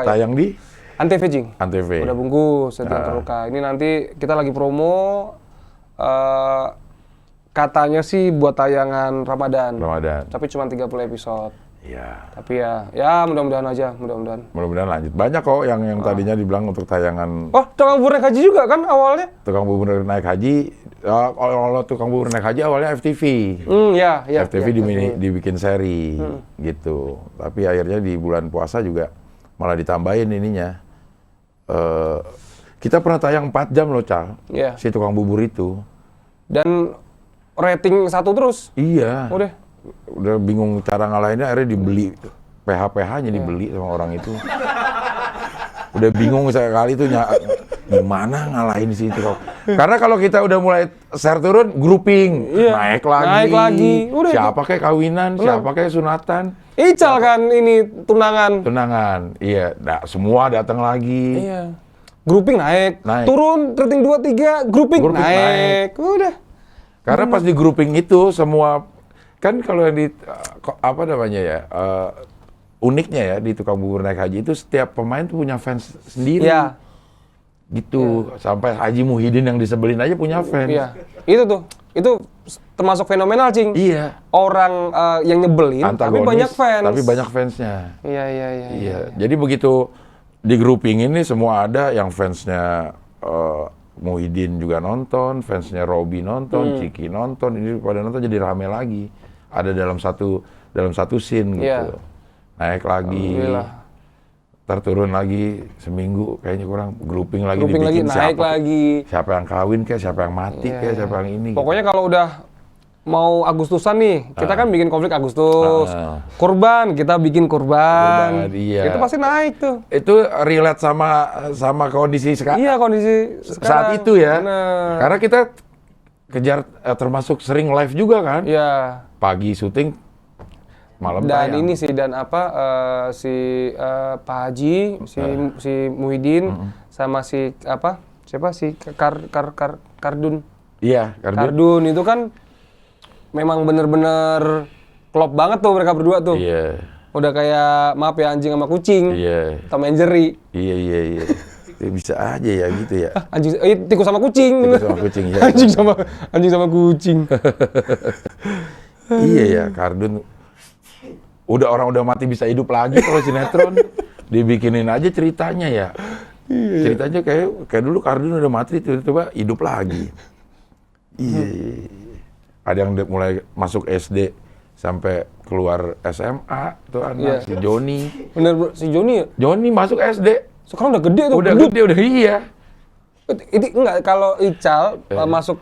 S3: ya.
S1: Tayang di?
S3: Antv, Cing.
S1: Antv.
S3: Udah bungkus, Hati yang terluka. Ini nanti kita lagi promo. Katanya sih buat tayangan Ramadan. Tapi cuma 30 episode.
S1: Iya.
S3: Tapi ya mudah-mudahan aja,
S1: Mudah-mudahan lanjut. Banyak kok yang tadinya dibilang untuk tayangan.
S3: Tukang bubur naik haji juga kan awalnya?
S1: Tukang bubur naik haji, kalau tukang bubur naik haji awalnya FTV.
S3: Iya.
S1: FTV dibikin seri gitu. Tapi akhirnya di bulan puasa juga malah ditambahin ininya. Kita pernah tayang 4 jam loh, Cal.
S3: Iya.
S1: Si tukang bubur itu.
S3: Dan rating 1 terus.
S1: Iya. Udah bingung cara ngalahinnya, akhirnya dibeli. PH-PH-nya dibeli sama orang itu. Udah bingung sekali tuh gimana ngalahin si itu. Karena kalau kita udah mulai share turun, grouping. Naik lagi.
S3: Udah,
S1: siapa kayak kawinan, siapa kayak sunatan.
S3: Ical kan ini tunangan.
S1: Iya. Semua datang lagi.
S3: Iya. Grouping naik. Turun rating 2, 3, grouping naik. Udah.
S1: Karena pas di grouping itu semua kan kalau yang di uniknya ya di tukang bubur naik haji itu setiap pemain tuh punya fans sendiri.
S3: Iya.
S1: Gitu. Sampai Haji Muhyiddin yang disebelin aja punya fans.
S3: Iya. Itu termasuk fenomenal, Cing.
S1: Iya.
S3: Orang yang nyebelin tapi banyak fans.
S1: Tapi banyak fansnya.
S3: Iya.
S1: Jadi begitu di grouping ini semua ada yang fansnya Muhyiddin juga nonton, fansnya Robby nonton, Ciki nonton, ini pada nonton jadi rame lagi. Ada dalam satu scene gitu. Naik lagi. Ntar turun lagi seminggu kayaknya kurang, grouping lagi dibikin
S3: naik lagi.
S1: Siapa yang kawin kayak, siapa yang mati kayak, siapa yang ini.
S3: Pokoknya kalau udah mau Agustusan nih, kita kan bikin konflik Agustus. Kurban, kita bikin kurban.
S1: Iya.
S3: Itu pasti naik tuh.
S1: Itu relate sama kondisi sekarang.
S3: Iya, kondisi
S1: saat itu ya.
S3: Bener.
S1: Karena kita kejar termasuk sering live juga kan.
S3: Iya.
S1: Pagi syuting, malam
S3: dan
S1: tayang.
S3: ini sih Pak Haji, si Muhyiddin sama siapa si Kardun.
S1: Iya,
S3: Kardun itu kan memang bener-bener klop banget tuh mereka berdua tuh.
S1: Iya.
S3: Udah kayak maaf ya anjing sama kucing.
S1: Iya.
S3: Tom and Jerry.
S1: Iya. Ya, bisa aja ya gitu ya.
S3: Anjing, tikus sama kucing.
S1: Tikus sama kucing ya.
S3: anjing sama kucing.
S1: Iya ya, Kardun. Orang udah mati bisa hidup lagi kalau sinetron. Dibikinin aja ceritanya ya. Iya. Ceritanya kayak dulu Kardun udah mati tiba-tiba hidup lagi. Iya. Ada yang mulai masuk SD sampai keluar SMA tuh anak si Joni.
S3: Bener bro, si Joni ya?
S1: Joni masuk SD.
S3: Sekarang udah gede tuh.
S1: Udah gede, udah iya.
S3: Itu enggak, kalau Ical masuk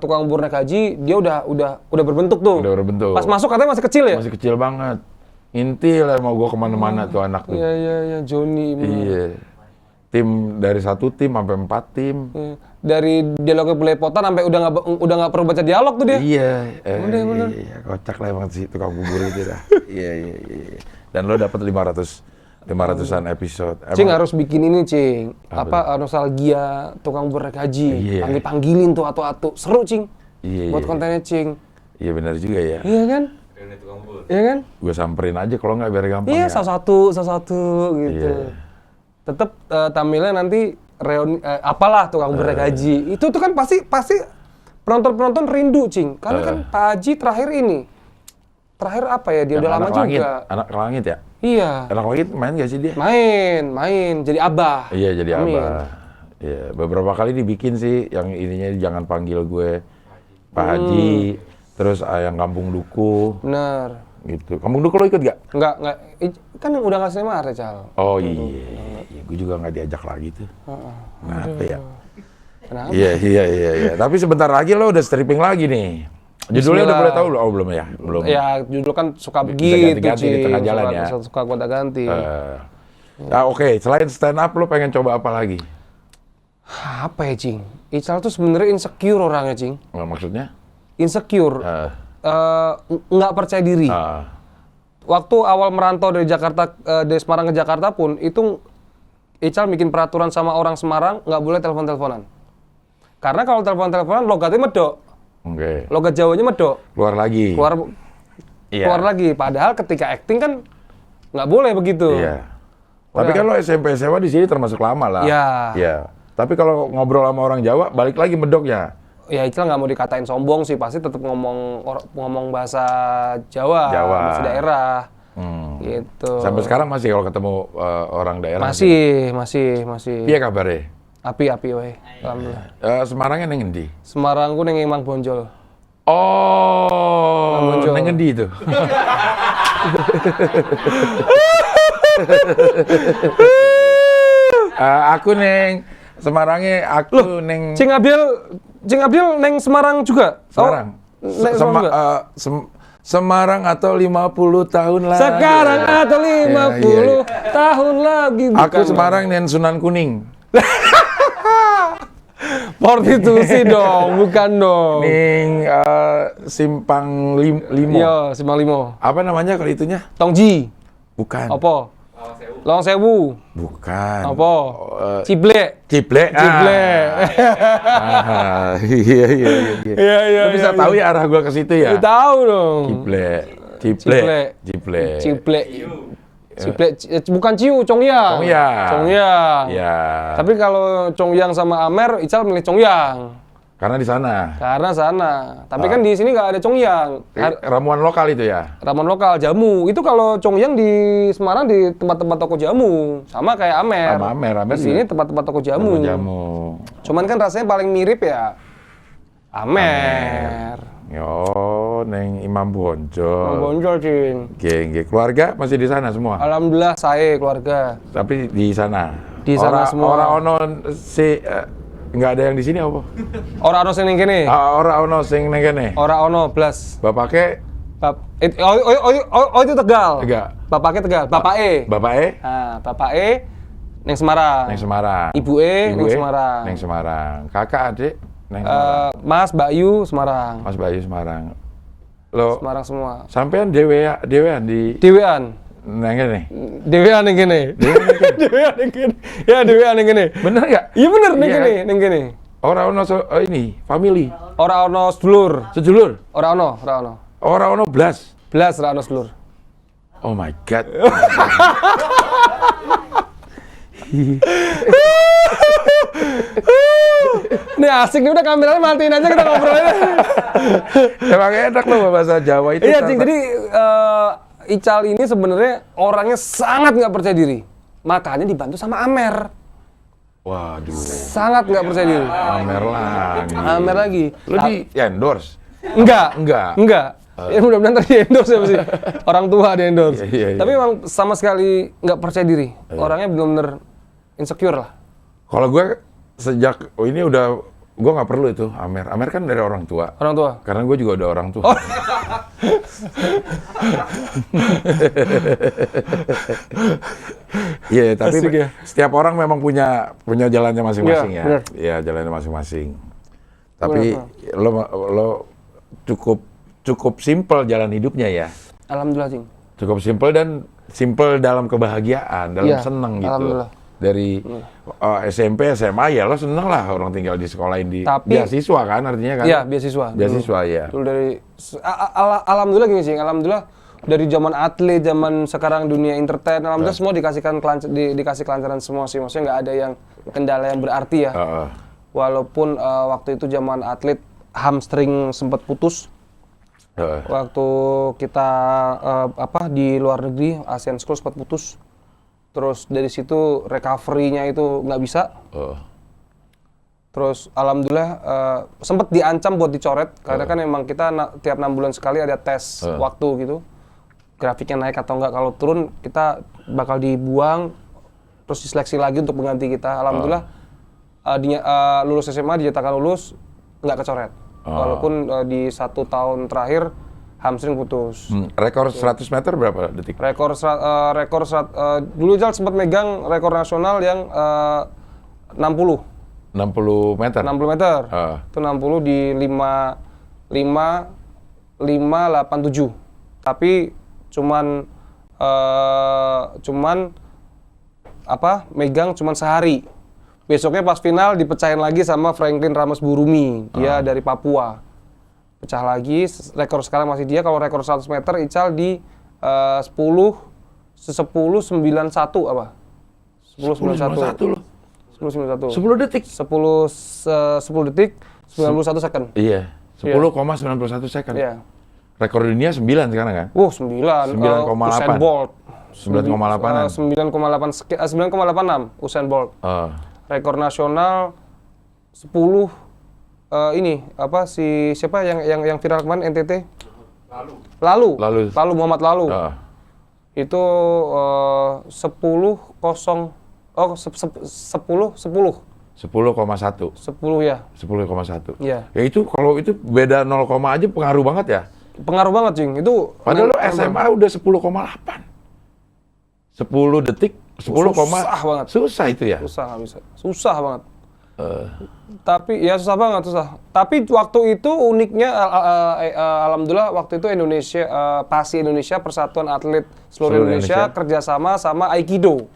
S3: tukang bubur naik haji, dia udah berbentuk tuh.
S1: Udah berbentuk.
S3: Pas masuk katanya masih kecil ya?
S1: Masih kecil banget. Intil mau gua kemana-mana tuh anak tuh.
S3: Iya, Joni.
S1: Iya. Tim dari 1 tim sampai 4 tim.
S3: Iya. Dari dialognya belepotan sampai udah nggak perlu baca dialog tuh dia.
S1: Iya.
S3: Bener.
S1: Iya, kocak lah emang sih tukang bubur itu dah. Iya. Dan lo dapet 500-an episode.
S3: Cing harus bikin ini, Cing. Nostalgia tukang bubur naik haji.
S1: Iya.
S3: Panggil-panggilin tuh atu-atu. Seru, Cing.
S1: Iya.
S3: Buat kontennya, Cing.
S1: Iya benar juga ya.
S3: Iya kan? Iya kan?
S1: Gue samperin aja kalau nggak biar gampang
S3: iya,
S1: ya.
S3: salah satu gitu.
S1: Iya.
S3: Tetap tampilnya nanti reuni apalah tukang bubur naik haji. Itu tuh kan pasti penonton rindu, Cing. Karena kan Pak Haji terakhir apa ya? Dia udah lama juga.
S1: Anak Langit ya?
S3: Iya.
S1: Anak Langit main gak sih dia?
S3: Main. Jadi abah.
S1: Iya, jadi abah. Iya, beberapa kali dibikin sih yang ininya jangan panggil gue Pak Haji. Terus yang Kampung Duku.
S3: Bener.
S1: Gitu. Kampung Duku lo ikut gak?
S3: Enggak. Kan udah nggak SMA, Cal.
S1: Oh iya. Gue juga nggak diajak lagi tuh. Kenapa ya?
S3: Kenapa?
S1: Iya. Tapi sebentar lagi lo udah stripping lagi nih. Judulnya udah boleh tahu lo? Oh belum ya? Belum.
S3: Ya judul kan suka begitu,
S1: ganti di tengah jalan ya?
S3: Suka gonta-ganti.
S1: Oke. Selain stand up lo pengen coba apa lagi?
S3: Apa ya, Cing? Ical tuh sebenarnya insecure orangnya, Cing.
S1: Maksudnya?
S3: Insecure. Nggak percaya diri. Waktu awal merantau dari Semarang ke Jakarta pun, itu Ical bikin peraturan sama orang Semarang, nggak boleh telepon-teleponan. Karena kalau telepon-teleponan, logatnya medok.
S1: Oke.
S3: Logat Jawanya medok.
S1: Keluar lagi.
S3: Keluar lagi. Padahal ketika acting kan nggak boleh begitu.
S1: Iya. Tapi kan lo SMP SMA di sini termasuk lama lah. Iya. Tapi kalau ngobrol sama orang Jawa, balik lagi medoknya.
S3: Ya Ical nggak mau dikatain sombong sih, pasti tetap ngomong bahasa Jawa. Bahasa daerah. Gitu.
S1: Sampai sekarang masih kalau ketemu orang daerah?
S3: Masih.
S1: Iya kabarnya?
S3: Api weh. Alhamdulillah.
S1: Semarangnya neng endi?
S3: Semarang ku neng Imang Bonjol.
S1: Oh, neng endi itu? Aku neng Semarangnya, neng
S3: Cing Abil neng Semarang juga?
S1: Semarang? Semarang atau 50 tahun lagi.
S3: Sekarang atau 50 tahun lagi.
S1: Aku Semarang neng Sunan Kuning.
S3: Prostitusi dong, bukan dong.
S1: Ning Simpang Limo.
S3: Iya, Simpang Limo.
S1: Apa namanya kalau itunya?
S3: Tongji.
S1: Bukan.
S3: Apa? Lawang Sewu.
S1: Bukan.
S3: Apa? Ciblek.
S1: Iya. Lu bisa tahu ya arah gua ke situ ya?
S3: Tahu dong.
S1: Ciblek.
S3: Bukan Ciu, Congyang.
S1: Iya.
S3: Tapi kalau Congyang sama Amer, Ical milih Congyang.
S1: Karena di sana.
S3: Tapi kan di sini nggak ada Congyang.
S1: Ramuan lokal itu ya?
S3: Ramuan lokal, jamu. Itu kalau Congyang di Semarang di tempat-tempat toko jamu. Sama kayak Amer. Di sini tempat-tempat toko jamu. Cuman kan rasanya paling mirip ya Amer.
S1: Yo, neng Imam Bonjol.
S3: Imam Bonjol, Cing.
S1: Oke. Keluarga masih di sana semua?
S3: Alhamdulillah, saya keluarga.
S1: Tapi di sana?
S3: Di sana semua.
S1: Orang nggak ada yang di sini apa?
S3: Ora ono sing ning kene.
S1: Ora ono sing ning kene.
S3: Ora ono blas.
S1: Bapake
S3: itu Tegal. Bapake Tegal. Bapake. Nah, bapake ning Semarang. Ibuke ning Semarang.
S1: Ning Semarang. Kakak adik ning
S3: Mas Bayu Semarang.
S1: Lo
S3: Semarang semua.
S1: Sampean dewean di nang kene.
S3: Dewean ning kene. Ya dewean ning kene.
S1: Bener enggak?
S3: Iya bener ning kene.
S1: Ora ono ini, family.
S3: Ora ono sedulur.
S1: Sedulur?
S3: Ora ono.
S1: Ora ono blas.
S3: Ora ono sedulur.
S1: Oh my God.
S3: Nih asik nih, udah kameranya matiin aja kita ngobrolnya.
S1: Emang enak loh bahasa Jawa itu.
S3: Iya, Cing. Jadi Ical ini sebenarnya orangnya sangat nggak percaya diri. Makanya dibantu sama Amer.
S1: Waduh.
S3: Sangat nggak percaya diri.
S1: Amer lagi.
S3: Amer lagi.
S1: Lo di endorse?
S3: Enggak. Ya mudah-mudahan tadi endorse ya sih. Orang tua di endorse.
S1: Iya.
S3: Tapi memang sama sekali nggak percaya diri. Orangnya benar-benar insecure lah.
S1: Kalau gue sejak ini udah, gue nggak perlu itu Amer. Amer kan dari orang tua.
S3: Orang tua?
S1: Karena gue juga udah orang tua.
S3: Oh.
S1: Iya, tapi
S3: ya.
S1: setiap orang memang punya jalannya masing-masing ya.
S3: Bener.
S1: Iya, jalannya masing-masing. Tapi lo cukup simpel jalan hidupnya ya.
S3: Alhamdulillah, Cing.
S1: Cukup simpel dan simpel dalam kebahagiaan, dalam seneng gitu.
S3: Alhamdulillah.
S1: Dari SMP, SMA ya lo seneng lah orang tinggal di sekolahin di beasiswa kan artinya kan?
S3: Iya, beasiswa.
S1: Beasiswa ya.
S3: Dulu dari alhamdulillah gini sih, alhamdulillah dari zaman atlet, zaman sekarang dunia entertain, alhamdulillah semua dikasih kelancaran semua sih. Maksudnya nggak ada yang kendala yang berarti ya. Walaupun waktu itu zaman atlet hamstring sempat putus. Waktu kita di luar negeri, Asian School sempat putus. Terus dari situ recovery-nya itu nggak bisa. Terus alhamdulillah sempat diancam buat dicoret karena kan emang kita tiap 6 bulan sekali ada tes waktu gitu. Grafiknya naik atau enggak, kalau turun kita bakal dibuang terus diseleksi lagi untuk mengganti kita. Alhamdulillah lulus SMA dinyatakan lulus, nggak kecoret. Walaupun di 1 tahun terakhir hamstring putus.
S1: Rekor 100 meter berapa detik?
S3: Dulu Jal sempat megang rekor nasional yang 60
S1: meter.
S3: 60 meter. Itu 60 di 5.87. Tapi cuman megang cuman sehari. Besoknya pas final dipecahin lagi sama Franklin Ramos Burumi. Dia dari Papua. Pecah lagi, rekor sekarang masih dia. Kalau rekor 100 meter Ical di 10.91 apa? 10.91
S1: loh.
S3: 10.91.
S1: 10 detik.
S3: 10 detik 91 second.
S1: Iya. 10,91 second.
S3: Iya.
S1: Rekor dunia 9 sekarang kan?
S3: 9.
S1: 9,8.
S3: Usain Bolt.
S1: 9,8.
S3: 9,86 Usain Bolt. Rekor nasional 10 siapa yang viral kemarin NTT? Lalu Muhammad Lalu. Itu 10,1. 10 ya.
S1: 10,1.
S3: Iya.
S1: Ya itu kalau itu beda 0, aja pengaruh banget ya.
S3: Pengaruh banget, Cing. Itu
S1: padahal lo SMA udah 10,8. 10 detik 10,
S3: susah banget.
S1: Susah itu ya?
S3: Susah, nggak bisa. Susah banget. Tapi ya susah banget, susah. Tapi waktu itu uniknya, alhamdulillah waktu itu Indonesia, PASI Indonesia, Persatuan Atlet Seluruh Indonesia kerjasama sama Aikido.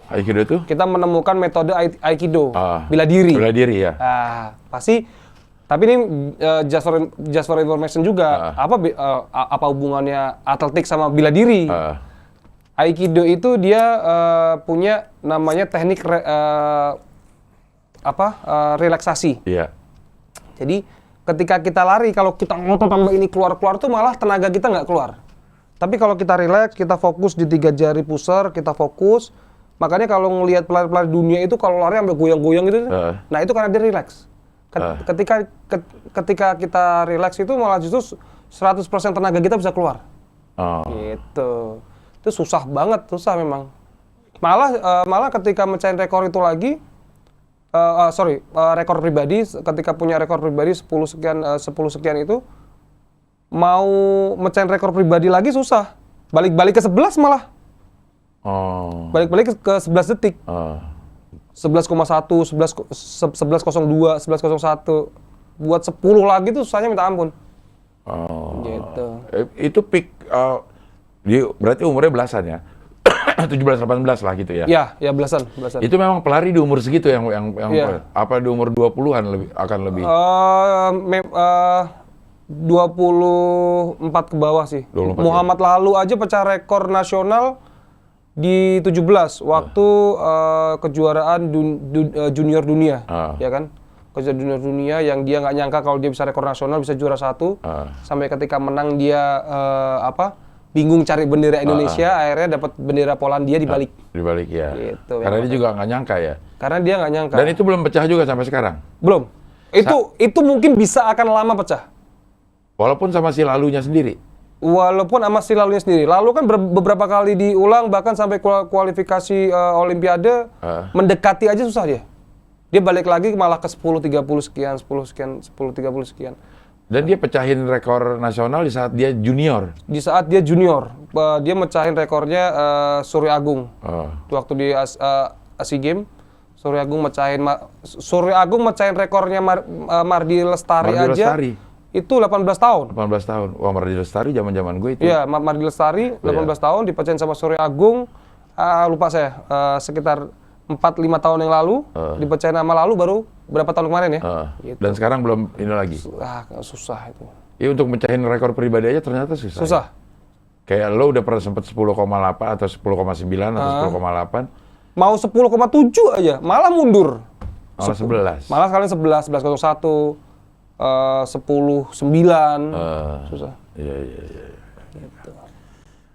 S1: Aikido itu?
S3: Kita menemukan metode Aikido, bela diri.
S1: Bela diri ya.
S3: Pasti. Tapi ini just for information juga. Apa hubungannya atletik sama bela diri? Aikido itu dia punya namanya teknik relaksasi.
S1: Iya.
S3: Jadi ketika kita lari, kalau kita ngotot tambah ini keluar tuh malah tenaga kita nggak keluar. Tapi kalau kita relax, kita fokus di 3 jari pusar, kita fokus. Makanya kalau ngelihat pelari-pelari dunia itu kalau lari sampai goyang-goyang gitu, nah itu karena dia relax. Ketika kita relax itu malah justru 100% tenaga kita bisa keluar. Gitu. Itu susah banget, susah memang. Malah ketika mecahin rekor itu lagi, rekor pribadi, ketika punya rekor pribadi 10 sekian itu, mau mecahin rekor pribadi lagi susah. Balik ke 11 malah. Balik ke 11 detik. 11,1, 11,02, 11,01. Buat 10 lagi tuh susahnya minta ampun. Gitu.
S1: Itu peak, berarti umurnya belasan ya? 17-18 lah gitu ya?
S3: Iya, belasan.
S1: Itu memang pelari di umur segitu yang apa di umur 20-an akan lebih?
S3: 24 ke bawah sih.
S1: 24
S3: Muhammad Lalu aja pecah rekor nasional di 17 waktu kejuaraan junior dunia, ya kan? Kejuaraan junior dunia yang dia nggak nyangka kalau dia bisa rekor nasional, bisa juara 1. Sampai ketika menang dia bingung cari bendera Indonesia, akhirnya dapat bendera Polandia dibalik.
S1: Dibalik ya.
S3: Gitu,
S1: karena dia juga nggak nyangka ya.
S3: Karena dia nggak nyangka.
S1: Dan itu belum pecah juga sampai sekarang.
S3: Belum. Itu mungkin bisa akan lama pecah.
S1: Walaupun sama si Lalunya sendiri.
S3: Walaupun sama si Lalunya sendiri. Lalu kan beberapa kali diulang, bahkan sampai kualifikasi Olimpiade, mendekati aja susah dia. Dia balik lagi malah ke 10-30 sekian, 10-30 sekian.
S1: Dan dia pecahin rekor nasional di saat dia junior.
S3: Di saat dia junior, dia mecahin rekornya Surya Agung. Waktu di SEA Games, Surya Agung mecahin rekornya Mardi Lestari aja. Lestari. Itu 18 tahun.
S1: 18 tahun. Wah, Mardi Lestari zaman-zaman gue itu.
S3: Iya, Mardi Lestari 18 tahun dipecahin sama Surya Agung. Lupa saya, sekitar 4-5 tahun yang lalu, dipecahin sama Lalu baru berapa tahun kemarin ya?
S1: Gitu. Dan sekarang belum ini lagi?
S3: Susah itu.
S1: Iya, untuk mecahin rekor pribadi aja ternyata susah.
S3: Susah?
S1: Ya? Kayak lo udah pernah sempet 10,8 atau 10,9 atau 10,8.
S3: Mau 10,7 aja, malah mundur.
S1: Malah 11.
S3: Malah sekalian 11, 11,01, 10,9. Susah.
S1: Iya. Gitu.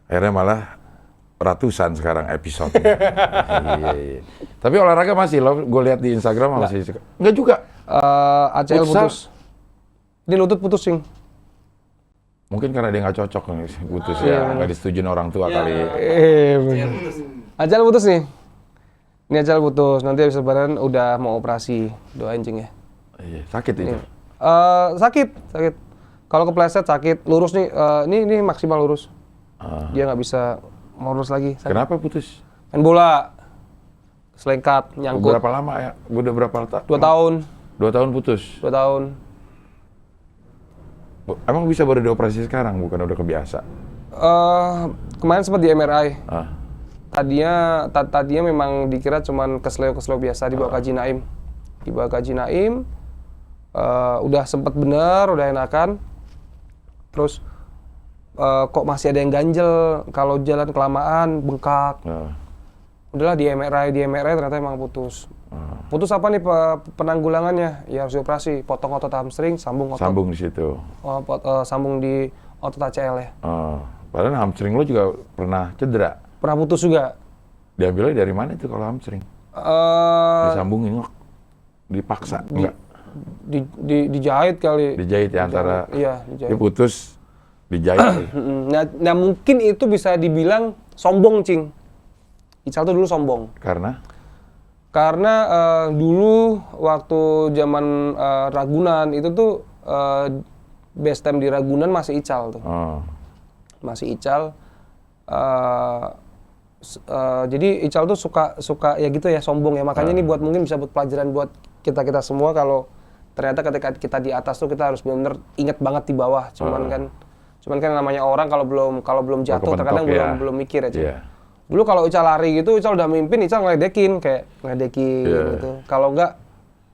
S1: Akhirnya malah ratusan sekarang episode. Iya. Tapi olahraga masih lo, gue lihat di Instagram masih. Enggak juga.
S3: ACL putus. Dia lutut putus, Sing.
S1: Mungkin karena dia nggak cocok nih putus ya, nggak disetujuin orang tua kali.
S3: ACL putus nih. Ini ACL putus. Nanti habis lebaran udah mau operasi. Doain, Cing ya.
S1: Iya, sakit itu.
S3: Sakit. Kalau kepleset sakit. Lurus nih. Ini maksimal lurus. Dia nggak bisa mau lurus lagi. Sakit.
S1: Kenapa putus?
S3: Main bola. Selengkat, nyangkut.
S1: Berapa lama ya? Udah berapa tahun?
S3: 2 tahun.
S1: 2 tahun putus?
S3: 2 tahun.
S1: Emang bisa baru dioperasi sekarang, bukan udah kebiasa?
S3: Kemarin sempat di MRI. Tadinya memang dikira cuman kesleo biasa, dibawa ke Haji Naim. Dibawa ke Haji Naim, udah sempat bener, udah enakan. Terus kok masih ada yang ganjel, kalau jalan kelamaan, bengkak. Udahlah di MRI ternyata emang putus. Putus apa nih penanggulangannya? Ya harus dioperasi, potong otot hamstring, sambung otot.
S1: Sambung di situ.
S3: Sambung di otot ACL ya.
S1: Padahal hamstring lo juga pernah cedera.
S3: Pernah putus juga.
S1: Diambilnya dari mana itu kalau hamstring? Disambungin, dipaksa, enggak?
S3: Dijahit kali.
S1: Dijahit ya antara.
S3: Iya, dijahit.
S1: Dia putus, dijahit.
S3: Nah mungkin itu bisa dibilang sombong, Cing. Ical tuh dulu sombong. Karena dulu waktu zaman Ragunan itu tuh base camp di Ragunan masih Ical tuh. Masih Ical. Jadi Ical tuh suka ya gitu ya, sombong ya. Makanya ini mungkin bisa buat pelajaran buat kita semua kalau ternyata ketika kita di atas tuh kita harus benar-benar ingat banget di bawah. Cuman kan namanya orang kalau belum jatuh terkadang belum mikir ya, Cing. Dulu kalau Ical lari gitu, Ical udah mimpin, Ical ngeledekin gitu. Kalau enggak,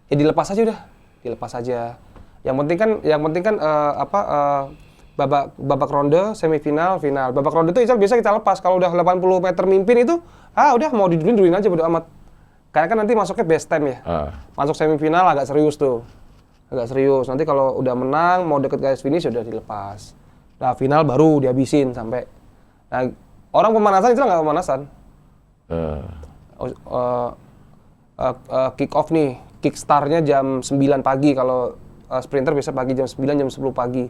S3: ya dilepas aja udah, dilepas aja. Yang penting kan babak ronde, semifinal, final. Babak ronde itu Ical biasa kita lepas. Kalau udah 80 meter mimpin itu, udah mau diduluin aja bodo amat. Karena kan nanti masuknya best time ya. Masuk semifinal agak serius tuh. Nanti kalau udah menang, mau deket garis finish udah dilepas. Nah final baru dihabisin sampai. Nah, orang pemanasan itu nggak pemanasan. Kick off nih, kick startnya jam 9 pagi kalau sprinter biasa pagi jam 9, jam 10 pagi.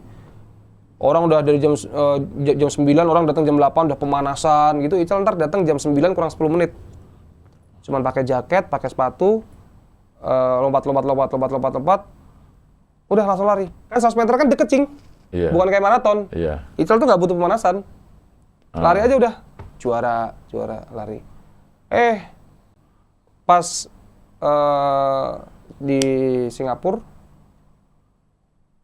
S3: Orang udah dari jam 9, orang datang jam 8 udah pemanasan gitu. Ical ntar datang jam 9 kurang 10 menit. Cuman pakai jaket, pakai sepatu, lompat. Udah langsung lari. Kan 100 meter kan deket, Cing. Bukan kayak maraton. Ical tuh nggak butuh pemanasan. Lari aja udah, juara lari. Pas di Singapura,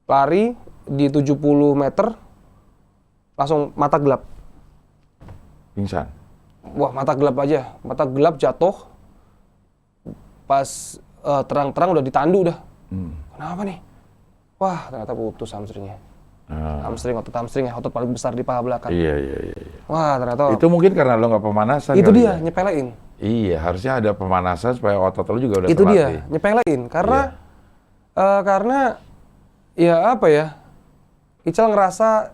S3: lari di 70 meter, langsung mata gelap.
S1: Pingsan?
S3: Wah, mata gelap jatuh. Pas terang-terang udah ditandu udah. Kenapa nih? Wah, ternyata putus hamstringnya. Otot hamstring ya, otot paling besar di paha belakang.
S1: Iya.
S3: Wah, ternyata.
S1: Itu mungkin karena lo nggak pemanasan.
S3: Itu dia, nyepelein.
S1: Iya, harusnya ada pemanasan supaya otot lo juga udah
S3: itu
S1: terlatih.
S3: Dia, nyepelein. Karena ya apa ya, Ical ngerasa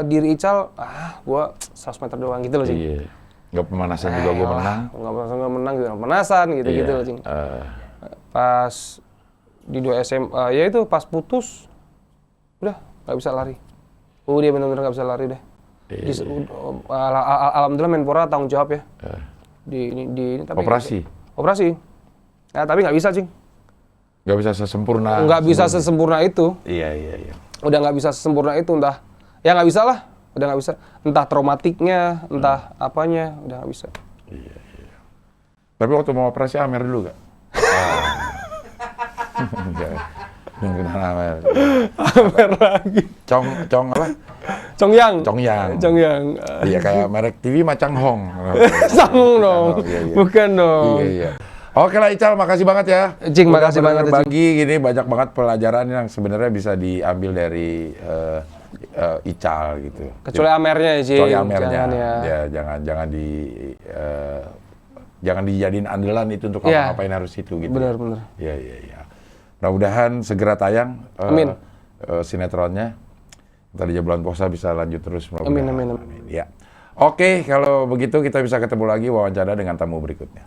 S3: diri Ical, gua 100 meter doang gitu loh, Cing.
S1: Iya. Nggak pemanasan juga gua menang.
S3: Nggak menang juga pemanasan gitu loh, Cing. Pas di 2 SMA, ya itu pas putus, udah nggak bisa lari. Dia benar-benar nggak bisa lari deh. Alhamdulillah Menpora tanggung jawab ya. Tapi operasi. Ya, tapi nggak bisa, Cing.
S1: Nggak bisa sesempurna.
S3: Nggak bisa sesempurna itu.
S1: Iya.
S3: Udah nggak bisa sesempurna itu, entah. Ya nggak bisa lah. Udah nggak bisa. Entah traumatiknya, entah apanya, udah nggak bisa.
S1: Iya. Tapi waktu mau operasi Amer dulu nggak?
S3: Amer lagi.
S1: Cong apa?
S3: Congyang.
S1: Iya, kayak merek TV mah Changhong.
S3: Changhong dong. Bukan dong.
S1: Iya. Oke lah Ical, makasih banget ya.
S3: Cing, makasih banget.
S1: Berbagi gini banyak banget pelajaran yang sebenarnya bisa diambil dari Ical gitu.
S3: Kecuali Amernya ya, Cing.
S1: Kecuali Amernya. Jangan dijadiin andalan itu untuk ngapain harus itu gitu.
S3: Benar.
S1: Iya. Mudah-mudahan segera tayang sinetronnya. Tadinya bulan puasa bisa lanjut terus.
S3: Amin.
S1: Ya. Oke, kalau begitu kita bisa ketemu lagi wawancara dengan tamu berikutnya.